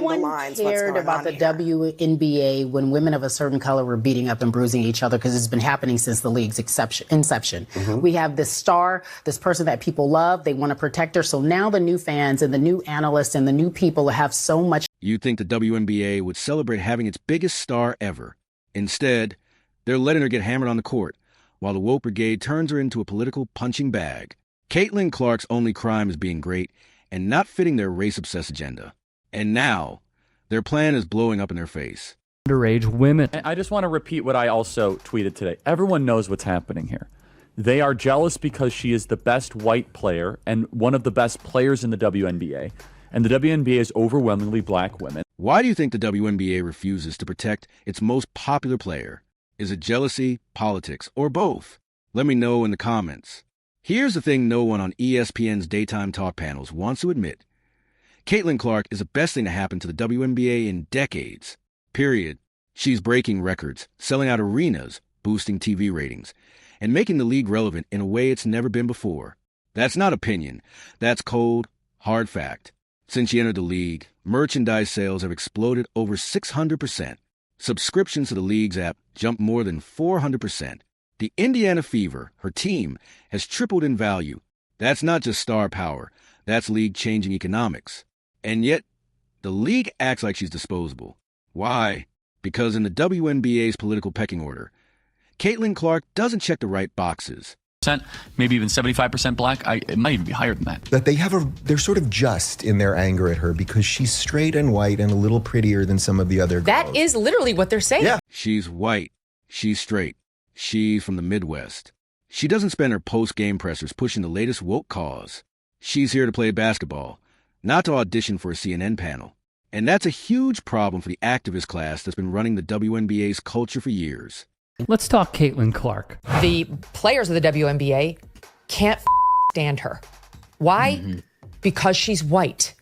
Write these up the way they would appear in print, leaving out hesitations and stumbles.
one cared about the WNBA when women of a certain color were beating up and bruising each other, because it's been happening since the league's inception. We have this star, this person that people love. They want to protect her. So now the new fans and the new analysts and the new people have so much. You'd think the WNBA would celebrate having its biggest star ever. Instead, they're letting her get hammered on the court, while the woke brigade turns her into a political punching bag. Caitlin Clark's only crime is being great and not fitting their race-obsessed agenda. And now, their plan is blowing up in their face. Underage women. I just want to repeat what I also tweeted today. Everyone knows what's happening here. They are jealous because she is the best white player and one of the best players in the WNBA. And the WNBA is overwhelmingly black women. Why do you think the WNBA refuses to protect its most popular player? Is it jealousy, politics, or both? Let me know in the comments. Here's the thing no one on ESPN's daytime talk panels wants to admit. Caitlin Clark is the best thing to happen to the WNBA in decades. Period. She's breaking records, selling out arenas, boosting TV ratings, and making the league relevant in a way it's never been before. That's not opinion. That's cold, hard fact. Since she entered the league, merchandise sales have exploded over 600%. Subscriptions to the league's app jumped more than 400%. The Indiana Fever, her team, has tripled in value. That's not just star power. That's league-changing economics. And yet, the league acts like she's disposable. Why? Because in the WNBA's political pecking order, Caitlin Clark doesn't check the right boxes. Maybe even 75% black. It might even be higher than that. That they're sort of just in their anger at her because she's straight and white and a little prettier than some of the other girls. That is literally what they're saying. Yeah. She's white. She's straight. She's from the Midwest. She doesn't spend her post-game pressers pushing the latest woke cause. She's here to play basketball, not to audition for a CNN panel. And that's a huge problem for the activist class that's been running the WNBA's culture for years. Let's talk Caitlin Clark. The players of the WNBA can't stand her. Why? Because she's white.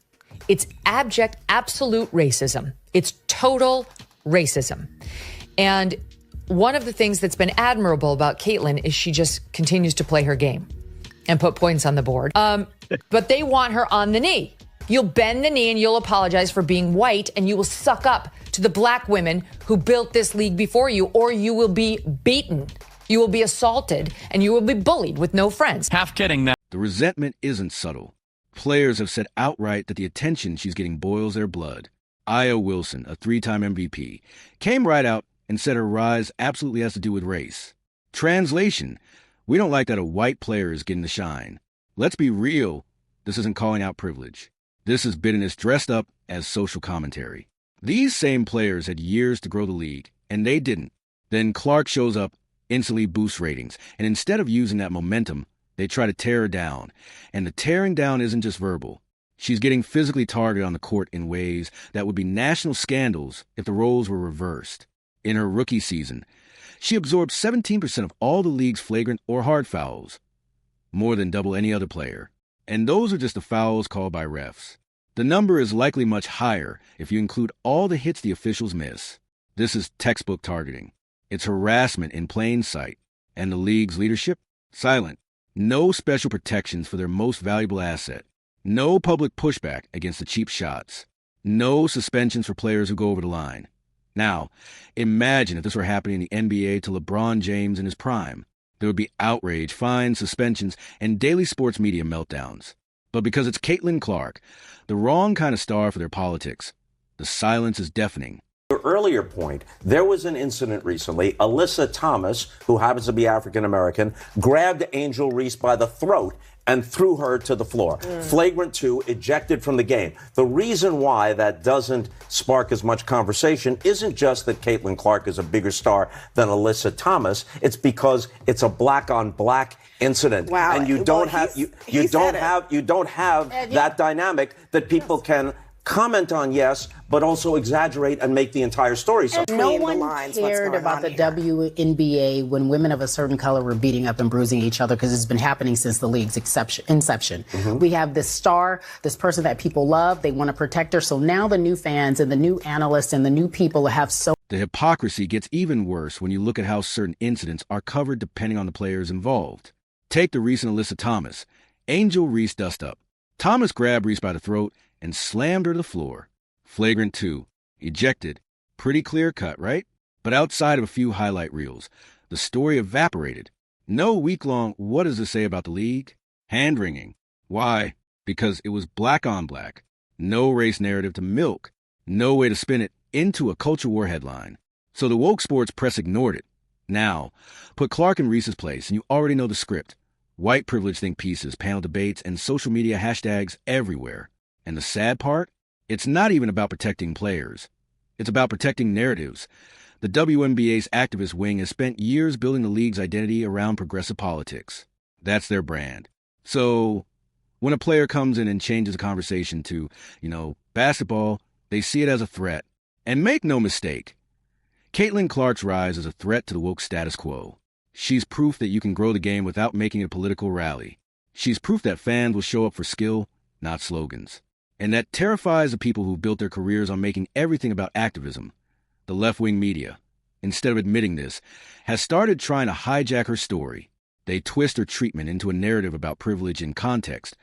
It's abject, absolute racism. It's total racism. And one of the things that's been admirable about Caitlin is she just continues to play her game and put points on the board. But they want her on the knee. You'll bend the knee and you'll apologize for being white, and you will suck up to the black women who built this league before you, or you will be beaten, you will be assaulted, and you will be bullied with no friends. Half kidding that. The resentment isn't subtle. Players have said outright that the attention she's getting boils their blood. Aya Wilson, a 3-time MVP, came right out and said her rise absolutely has to do with race. Translation: we don't like that a white player is getting the shine. Let's be real, this isn't calling out privilege. This is bitterness dressed up as social commentary. These same players had years to grow the league, and they didn't. Then Clark shows up, instantly boosts ratings, and instead of using that momentum, they try to tear her down. And the tearing down isn't just verbal. She's getting physically targeted on the court in ways that would be national scandals if the roles were reversed. In her rookie season, she absorbed 17% of all the league's flagrant or hard fouls, more than double any other player. And those are just the fouls called by refs. The number is likely much higher if you include all the hits the officials miss. This is textbook targeting. It's harassment in plain sight. And the league's leadership? Silent. No special protections for their most valuable asset. No public pushback against the cheap shots. No suspensions for players who go over the line. Now, imagine if this were happening in the NBA to LeBron James in his prime. There would be outrage, fines, suspensions, and daily sports media meltdowns. But because it's Caitlin Clark, the wrong kind of star for their politics, the silence is deafening. Your earlier point, there was an incident recently. Alyssa Thomas, who happens to be African-American, grabbed Angel Reese by the throat and threw her to the floor. Flagrant 2, ejected from the game. The reason why that doesn't spark as much conversation isn't just that Caitlin Clark is a bigger star than Alyssa Thomas. It's because it's a black-on-black incident. Wow. And you don't have that dynamic that people can comment on, yes, but also exaggerate and make the entire story something. No one cared about the WNBA when women of a certain color were beating up and bruising each other, because it's been happening since the league's inception. We have this star, this person that people love. They want to protect her. So now the new fans and the new analysts and the new people have so... The hypocrisy gets even worse when you look at how certain incidents are covered depending on the players involved. Take the recent Alyssa Thomas. Angel Reese dust up. Thomas grabbed Reese by the throat and slammed her to the floor. Flagrant 2. Ejected. Pretty clear cut, right? But outside of a few highlight reels, the story evaporated. No week-long, what does this say about the league? Hand-wringing. Why? Because it was black on black. No race narrative to milk. No way to spin it into a culture war headline. So the woke sports press ignored it. Now, put Clark in Reese's place, and you already know the script. White privilege think pieces, panel debates, and social media hashtags everywhere. And the sad part? It's not even about protecting players. It's about protecting narratives. The WNBA's activist wing has spent years building the league's identity around progressive politics. That's their brand. So when a player comes in and changes the conversation to, basketball, they see it as a threat. And make no mistake, Caitlin Clark's rise is a threat to the woke status quo. She's proof that you can grow the game without making it a political rally. She's proof that fans will show up for skill, not slogans. And that terrifies the people who built their careers on making everything about activism. The left-wing media, instead of admitting this, has started trying to hijack her story. They twist her treatment into a narrative about privilege and context,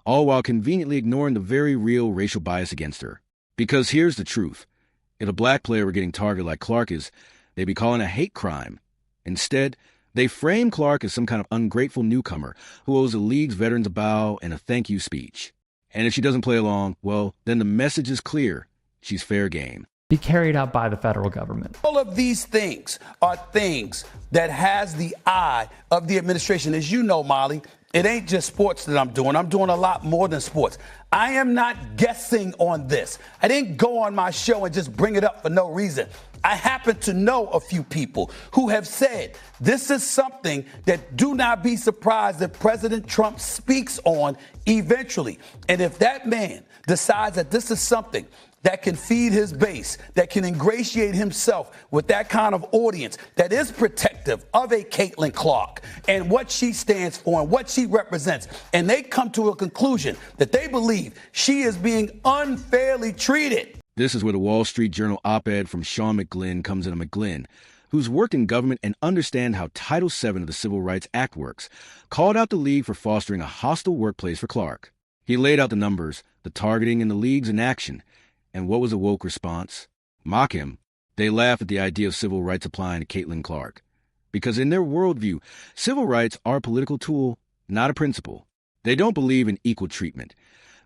all while conveniently ignoring the very real racial bias against her. Because here's the truth. If a black player were getting targeted like Clark is, they'd be calling a hate crime. Instead, they frame Clark as some kind of ungrateful newcomer who owes the league's veterans a bow and a thank you speech. And if she doesn't play along, well, then the message is clear. She's fair game. Be carried out by the federal government. All of these things are things that has the eye of the administration. As you know, Molly, it ain't just sports that I'm doing. I'm doing a lot more than sports. I am not guessing on this. I didn't go on my show and just bring it up for no reason. I happen to know a few people who have said this is something that do not be surprised if President Trump speaks on eventually. And if that man decides that this is something that can feed his base, that can ingratiate himself with that kind of audience that is protective of a Caitlin Clark and what she stands for and what she represents, and they come to a conclusion that they believe she is being unfairly treated. This is where the Wall Street Journal op-ed from Sean McGlynn comes into McGlynn, who's worked in government and understands how Title VII of the Civil Rights Act works, called out the league for fostering a hostile workplace for Clark. He laid out the numbers, the targeting, and the league's inaction. And what was a woke response? Mock him. They laugh at the idea of civil rights applying to Caitlin Clark. Because in their worldview, civil rights are a political tool, not a principle. They don't believe in equal treatment.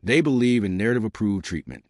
They believe in narrative-approved treatment.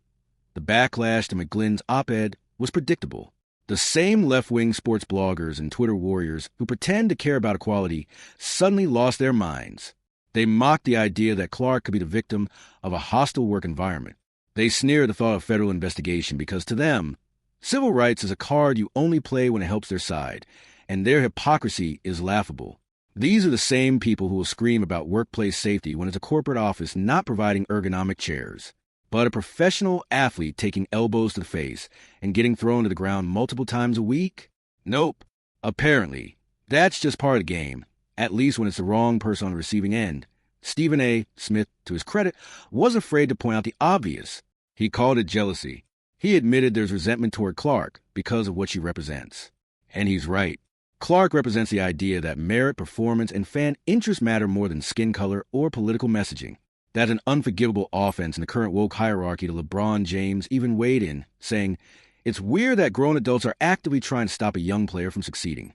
The backlash to McGlynn's op-ed was predictable. The same left-wing sports bloggers and Twitter warriors who pretend to care about equality suddenly lost their minds. They mocked the idea that Clark could be the victim of a hostile work environment. They sneer at the thought of federal investigation because to them, civil rights is a card you only play when it helps their side, and their hypocrisy is laughable. These are the same people who will scream about workplace safety when it's a corporate office not providing ergonomic chairs, but a professional athlete taking elbows to the face and getting thrown to the ground multiple times a week? Nope. Apparently, that's just part of the game, at least when it's the wrong person on the receiving end. Stephen A. Smith, to his credit, was afraid to point out the obvious. He called it jealousy. He admitted there's resentment toward Clark because of what she represents. And he's right. Clark represents the idea that merit, performance, and fan interest matter more than skin color or political messaging. That's an unforgivable offense in the current woke hierarchy that LeBron James even weighed in, saying, "It's weird that grown adults are actively trying to stop a young player from succeeding."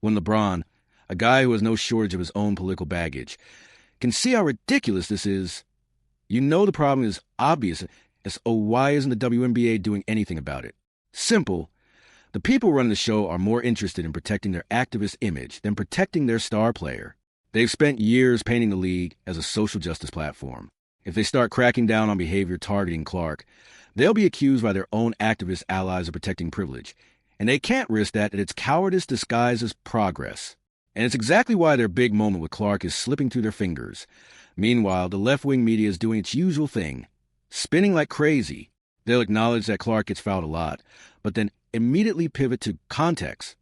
When LeBron, a guy who has no shortage of his own political baggage, can see how ridiculous this is, you know the problem is obvious. So why isn't the WNBA doing anything about it? Simple. The people running the show are more interested in protecting their activist image than protecting their star player. They've spent years painting the league as a social justice platform. If they start cracking down on behavior targeting Clark, they'll be accused by their own activist allies of protecting privilege. And they can't risk that it's cowardice disguised as progress. And it's exactly why their big moment with Clark is slipping through their fingers. Meanwhile, the left-wing media is doing its usual thing, spinning like crazy. They'll acknowledge that Clark gets fouled a lot, but then immediately pivot to context.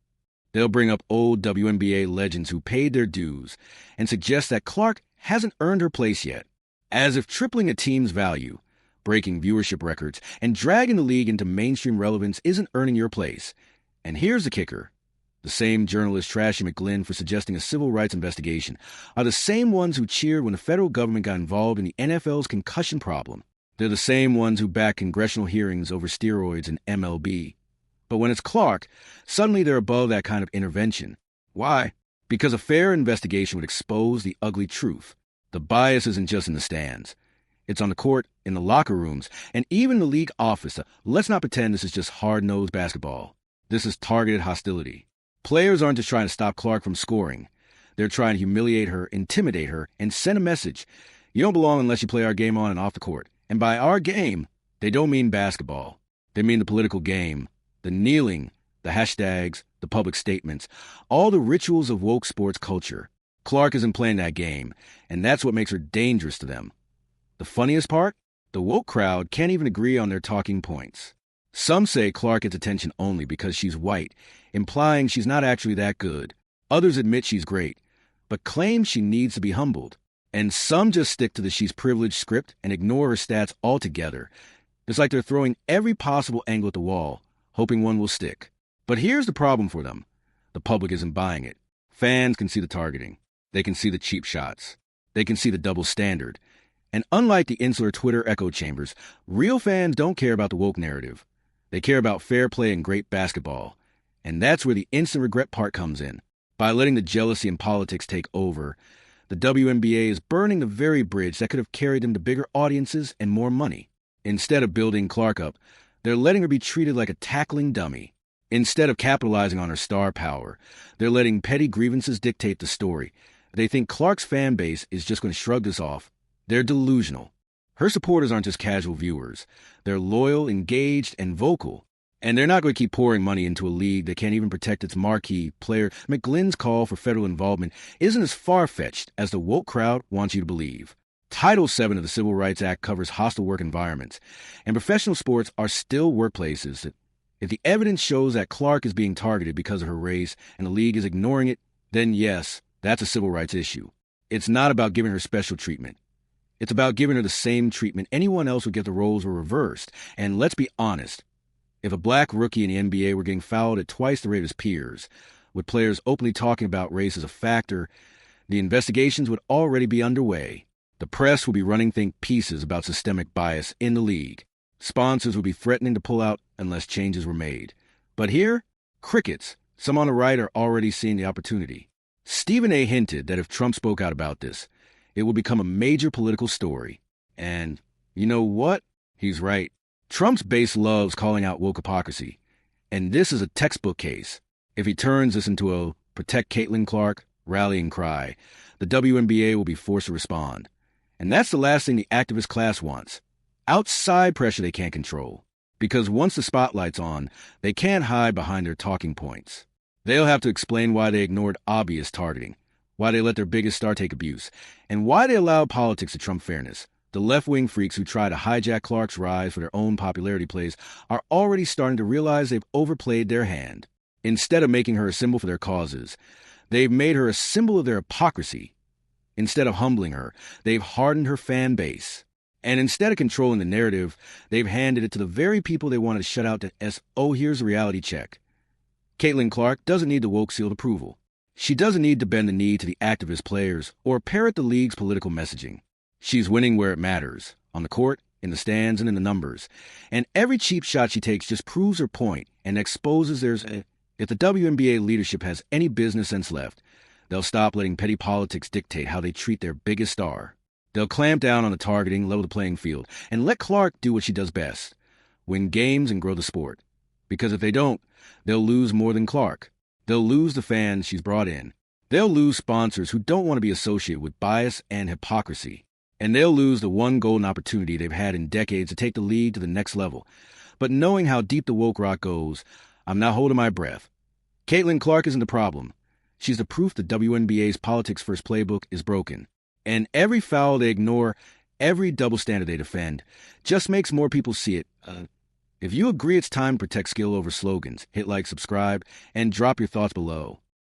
They'll bring up old WNBA legends who paid their dues and suggest that Clark hasn't earned her place yet, as if tripling a team's value, breaking viewership records, and dragging the league into mainstream relevance isn't earning your place. And here's the kicker. The same journalists trashing McGlynn for suggesting a civil rights investigation are the same ones who cheered when the federal government got involved in the NFL's concussion problem. They're the same ones who back congressional hearings over steroids in MLB. But when it's Clark, suddenly they're above that kind of intervention. Why? Because a fair investigation would expose the ugly truth. The bias isn't just in the stands. It's on the court, in the locker rooms, and even the league office. Let's not pretend this is just hard-nosed basketball. This is targeted hostility. Players aren't just trying to stop Clark from scoring. They're trying to humiliate her, intimidate her, and send a message. You don't belong unless you play our game on and off the court. And by our game, they don't mean basketball. They mean the political game, the kneeling, the hashtags, the public statements, all the rituals of woke sports culture. Clark isn't playing that game, and that's what makes her dangerous to them. The funniest part? The woke crowd can't even agree on their talking points. Some say Clark gets attention only because she's white, implying she's not actually that good. Others admit she's great, but claim she needs to be humbled. And some just stick to the she's privileged script and ignore her stats altogether. It's like they're throwing every possible angle at the wall, hoping one will stick. But here's the problem for them. The public isn't buying it. Fans can see the targeting. They can see the cheap shots. They can see the double standard. And unlike the insular Twitter echo chambers, real fans don't care about the woke narrative. They care about fair play and great basketball. And that's where the instant regret part comes in. By letting the jealousy and politics take over, the WNBA is burning the very bridge that could have carried them to bigger audiences and more money. Instead of building Clark up, they're letting her be treated like a tackling dummy. Instead of capitalizing on her star power, they're letting petty grievances dictate the story. They think Clark's fan base is just going to shrug this off. They're delusional. Her supporters aren't just casual viewers. They're loyal, engaged, and vocal. And they're not going to keep pouring money into a league that can't even protect its marquee player. McGlynn's call for federal involvement isn't as far-fetched as the woke crowd wants you to believe. Title VII of the Civil Rights Act covers hostile work environments, and professional sports are still workplaces. If the evidence shows that Clark is being targeted because of her race and the league is ignoring it, then yes, that's a civil rights issue. It's not about giving her special treatment. It's about giving her the same treatment anyone else would get if the roles were reversed. And let's be honest. If a black rookie in the NBA were getting fouled at twice the rate of his peers, with players openly talking about race as a factor, the investigations would already be underway. The press would be running think pieces about systemic bias in the league. Sponsors would be threatening to pull out unless changes were made. But here, crickets. Some on the right are already seeing the opportunity. Stephen A. hinted that if Trump spoke out about this, it would become a major political story. And you know what? He's right. Trump's base loves calling out woke hypocrisy, and this is a textbook case. If he turns this into a protect Caitlin Clark rallying cry, the WNBA will be forced to respond. And that's the last thing the activist class wants. Outside pressure they can't control, because once the spotlight's on, they can't hide behind their talking points. They'll have to explain why they ignored obvious targeting, why they let their biggest star take abuse, and why they allowed politics to trump fairness. The left-wing freaks who try to hijack Clark's rise for their own popularity plays are already starting to realize they've overplayed their hand. Instead of making her a symbol for their causes, they've made her a symbol of their hypocrisy. Instead of humbling her, they've hardened her fan base. And instead of controlling the narrative, they've handed it to the very people they wanted to shut out oh, here's a reality check. Caitlin Clark doesn't need the woke seal of approval. She doesn't need to bend the knee to the activist players or parrot the league's political messaging. She's winning where it matters, on the court, in the stands, and in the numbers. And every cheap shot she takes just proves her point and exposes if the WNBA leadership has any business sense left, they'll stop letting petty politics dictate how they treat their biggest star. They'll clamp down on the targeting, level the playing field, and let Clark do what she does best, win games and grow the sport. Because if they don't, they'll lose more than Clark. They'll lose the fans she's brought in. They'll lose sponsors who don't want to be associated with bias and hypocrisy. And they'll lose the one golden opportunity they've had in decades to take the league to the next level. But knowing how deep the woke rock goes, I'm not holding my breath. Caitlin Clark isn't the problem. She's the proof the WNBA's politics-first playbook is broken. And every foul they ignore, every double standard they defend, just makes more people see it. If you agree it's time to protect skill over slogans, hit like, subscribe, and drop your thoughts below.